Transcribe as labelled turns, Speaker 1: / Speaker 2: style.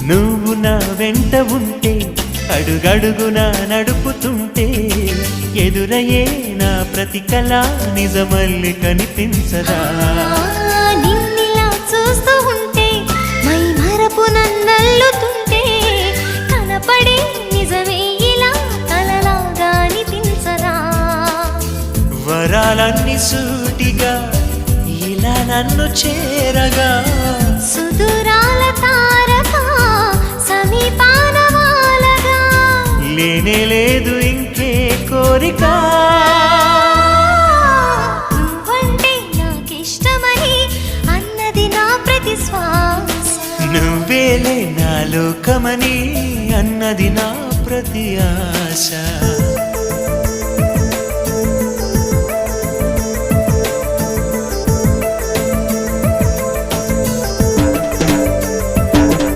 Speaker 1: నువ్వు నా వెంట ఉంటే అడుగడుగునా నడుపుతుంటే ఎదురయ్యే నా ప్రతి కళ నిజమల్లి కనిపించదా
Speaker 2: నిన్నిలా చూస్తూ ఉంటే మై మరపు నన్నల్లుతుంటే కనపడే నిజమే ఇలా కలలాగా అనిపించదా
Speaker 1: వరాలన్నీ సూటిగా ఇలా నన్ను చేరగా
Speaker 2: సుదూరాల తారక సమీపాన వాలగా
Speaker 1: లేనే లేదు ఇంకే కోరిక
Speaker 2: నువ్వంటే నాకిష్టమని అన్నది నా ప్రతి శ్వాస
Speaker 1: నువ్వేలే నా లోకమని అన్నది నా ప్రతి ఆశ